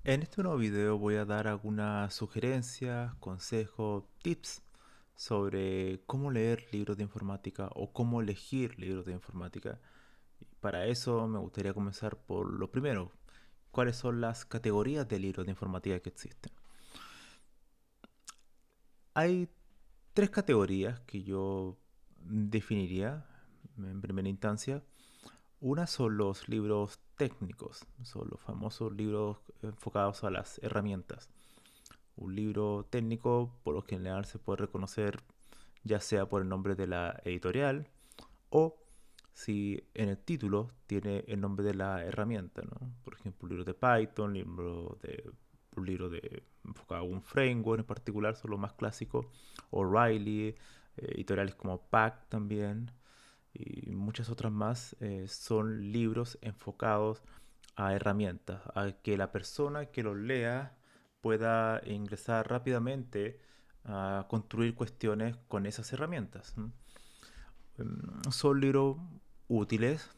En este nuevo video voy a dar algunas sugerencias, consejos, tips sobre cómo leer libros de informática o cómo elegir libros de informática. Para eso me gustaría comenzar por lo primero. ¿Cuáles son las categorías de libros de informática que existen? Hay tres categorías que yo definiría en primera instancia. Una son los libros técnicos, son los famosos libros enfocados a las herramientas. Un libro técnico por lo general se puede reconocer ya sea por el nombre de la editorial o si en el título tiene el nombre de la herramienta, ¿no? Por ejemplo, un libro de Python, un libro de enfocado a un framework en particular, son los más clásicos, O'Reilly, editoriales como PAC también, y muchas otras más, son libros enfocados a herramientas, a que la persona que los lea pueda ingresar rápidamente a construir cuestiones con esas herramientas. Son libros útiles,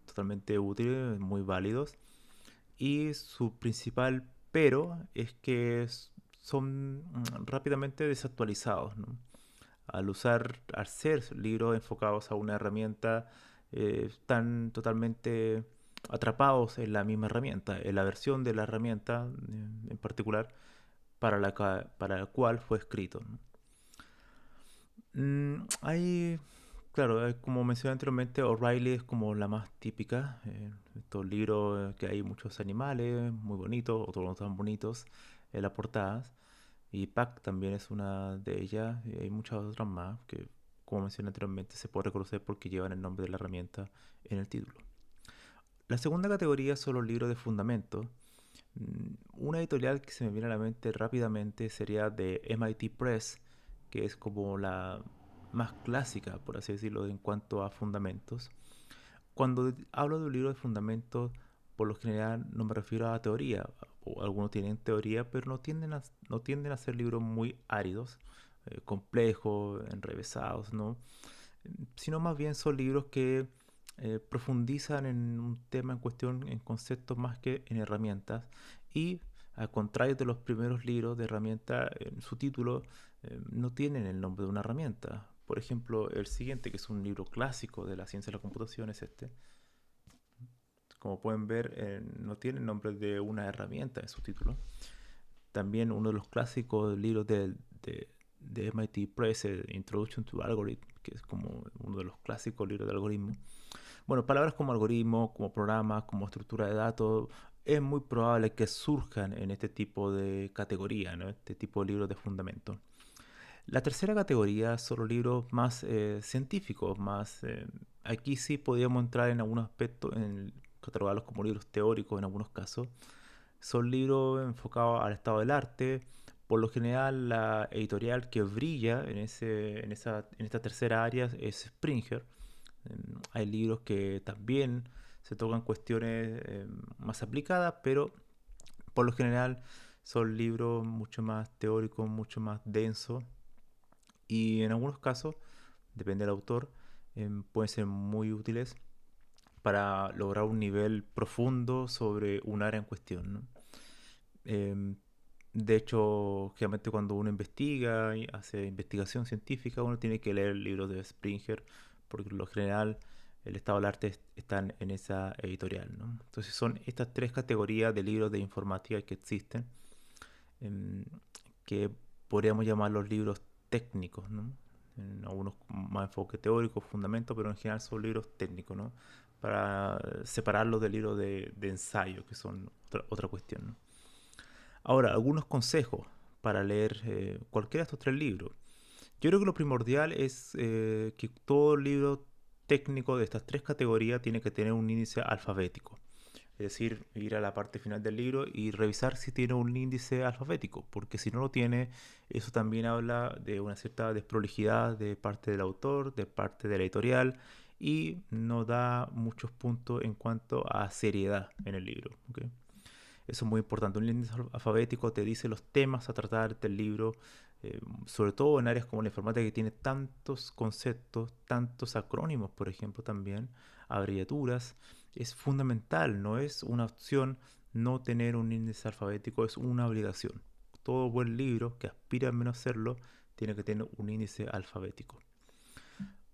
totalmente útiles, muy válidos, y su principal pero es que son rápidamente desactualizados, ¿no? Al ser libros enfocados a una herramienta, están totalmente atrapados en la misma herramienta, en la versión de la herramienta en particular para la cual fue escrito, ¿no? Claro, como mencioné anteriormente, O'Reilly es como la más típica. Estos libros que hay muchos animales muy bonitos, otros no tan bonitos en las portadas. Y Pack también es una de ellas. Y hay muchas otras más que, como mencioné anteriormente, se puede reconocer porque llevan el nombre de la herramienta en el título. La segunda categoría son los libros de fundamento. Una editorial que se me viene a la mente rápidamente sería de MIT Press, que es como la más clásica, por así decirlo, en cuanto a fundamentos. Cuando hablo de un libro de fundamentos, por lo general no me refiero a teoría. O algunos tienen teoría, pero no tienden a ser libros muy áridos, complejos, enrevesados, ¿no? Sino más bien son libros que profundizan en un tema en cuestión, en conceptos más que en herramientas. Y al contrario de los primeros libros de herramienta, en su título no tienen el nombre de una herramienta. Por ejemplo, el siguiente, que es un libro clásico de la ciencia de la computación, es este. Como pueden ver, no tiene el nombre de una herramienta en su título. También uno de los clásicos libros de MIT Press, Introduction to Algorithm, que es como uno de los clásicos libros de algoritmo. Bueno, palabras como algoritmo, como programa, como estructura de datos, es muy probable que surjan en este tipo de categoría, ¿no? Este tipo de libros de fundamento. La tercera categoría son los libros más científicos, aquí sí podríamos entrar en algunos aspectos, catalogarlos como libros teóricos en algunos casos. Son libros enfocados al estado del arte. Por lo general, la editorial que brilla en esta tercera área es Springer. Hay libros que también se tocan cuestiones más aplicadas, pero por lo general son libros mucho más teóricos, mucho más densos y en algunos casos, depende del autor, pueden ser muy útiles para lograr un nivel profundo sobre un área en cuestión, ¿no? Em, de hecho, generalmente cuando uno investiga y hace investigación científica, uno tiene que leer libros de Springer, porque en lo general el estado del arte están en esa editorial, ¿no? Entonces son estas tres categorías de libros de informática que existen, em, que podríamos llamar los libros técnicos, ¿no? En algunos más enfoque teórico, fundamento, pero en general son libros técnicos, ¿no? Para separarlos del libro de ensayo, que son otra cuestión, ¿no? Ahora, algunos consejos para leer cualquiera de estos tres libros. Yo creo que lo primordial es que todo libro técnico de estas tres categorías tiene que tener un índice alfabético. Es decir, ir a la parte final del libro y revisar si tiene un índice alfabético, porque si no lo tiene, eso también habla de una cierta desprolijidad de parte del autor, de parte de la editorial, y no da muchos puntos en cuanto a seriedad en el libro. ¿Ok? Eso es muy importante. Un índice alfabético te dice los temas a tratar del libro, sobre todo en áreas como la informática que tiene tantos conceptos, tantos acrónimos, por ejemplo, también, abreviaturas. Es fundamental, no es una opción no tener un índice alfabético es una obligación. Todo buen libro que aspira al menos a hacerlo tiene que tener un índice alfabético.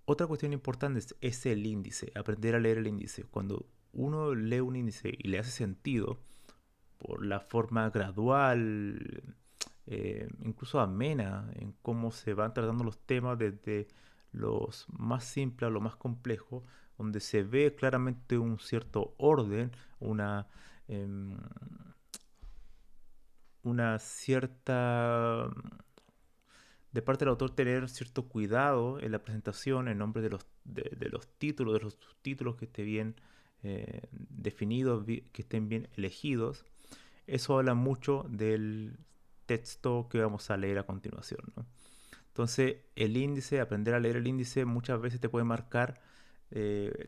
Otra cuestión importante es el índice, aprender a leer el índice. Cuando uno lee un índice y le hace sentido, por la forma gradual, incluso amena, en cómo se van tratando los temas desde los más simples a lo más complejo, donde se ve claramente un cierto orden, em, una cierta de parte del autor tener cierto cuidado en la presentación en nombre de los títulos, de los subtítulos que estén bien definidos, que estén bien elegidos. Eso habla mucho del texto que vamos a leer a continuación, ¿no? Entonces, el índice, aprender a leer el índice muchas veces te puede marcar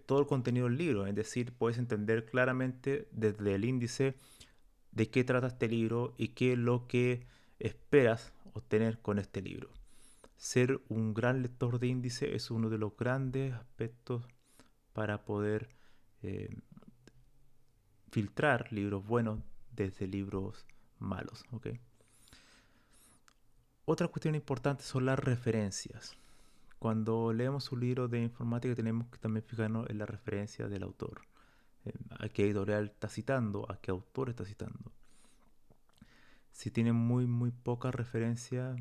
todo el contenido del libro, es decir, puedes entender claramente desde el índice de qué trata este libro y qué es lo que esperas obtener con este libro. Ser un gran lector de índice es uno de los grandes aspectos para poder eh, filtrar libros buenos desde libros malos, ¿ok? Otra cuestión importante son las referencias. Cuando leemos un libro de informática tenemos que también fijarnos en la referencia del autor. A qué editorial está citando, a qué autor está citando. Si tiene muy poca referencia,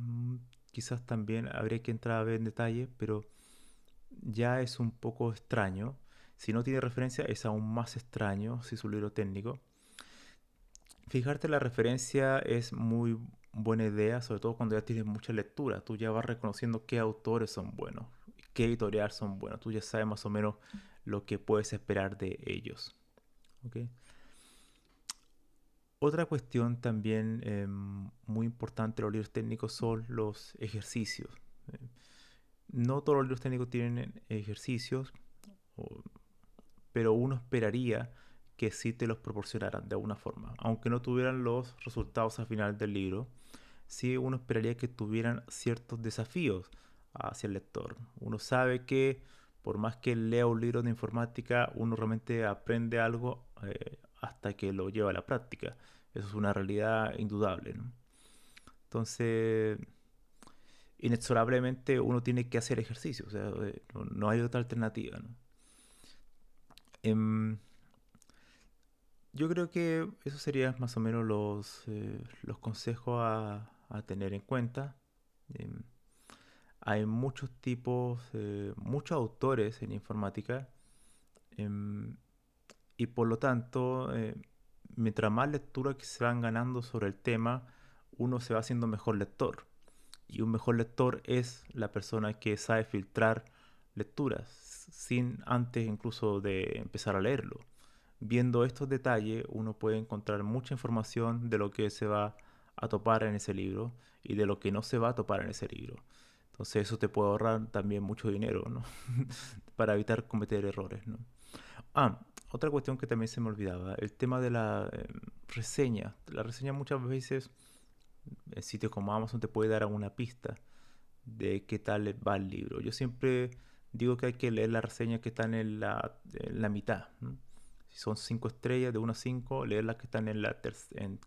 quizás también habría que entrar a ver en detalle, pero ya es un poco extraño. Si no tiene referencia es aún más extraño si es un libro técnico. Fijarte en la referencia es muy buena idea, sobre todo cuando ya tienes mucha lectura. Tú ya vas reconociendo qué autores son buenos, qué editorial son buenos. Tú ya sabes más o menos lo que puedes esperar de ellos. ¿Ok? Otra cuestión también muy importante de los libros técnicos son los ejercicios. Eh, No todos los libros técnicos tienen ejercicios, o- pero uno esperaría que sí te los proporcionaran de alguna forma. Aunque no tuvieran los resultados al final del libro, sí uno esperaría que tuvieran ciertos desafíos hacia el lector. Uno sabe que por más que lea un libro de informática, uno realmente aprende algo hasta que lo lleva a la práctica. Eso es una realidad indudable, ¿no? Entonces, inexorablemente uno tiene que hacer ejercicio, o sea, no hay otra alternativa, ¿no? Em, yo creo que esos serían más o menos los consejos a tener en cuenta. Em, Hay muchos tipos, muchos autores en informática, em, y por lo tanto, mientras más lectura que se van ganando sobre el tema, uno se va haciendo mejor lector. Y un mejor lector es la persona que sabe filtrar lecturas sin antes incluso de empezar a leerlo. Viendo estos detalles, uno puede encontrar mucha información de lo que se va a topar en ese libro y de lo que no se va a topar en ese libro. Entonces eso te puede ahorrar también mucho dinero, ¿no? Para evitar cometer errores, ¿no? Ah, otra cuestión que también se me olvidaba, el tema de la reseña. La reseña muchas veces en sitios como Amazon te puede dar alguna pista de qué tal va el libro. Yo siempre digo que hay que leer las reseñas que están en la mitad, ¿no? Si son 5 estrellas, de 1 a 5, leer las que están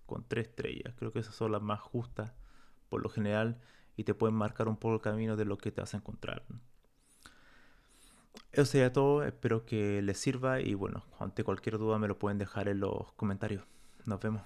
con 3 estrellas. Creo que esas son las más justas por lo general y te pueden marcar un poco el camino de lo que te vas a encontrar, ¿no? Eso sería todo, espero que les sirva y bueno, ante cualquier duda me lo pueden dejar en los comentarios. Nos vemos.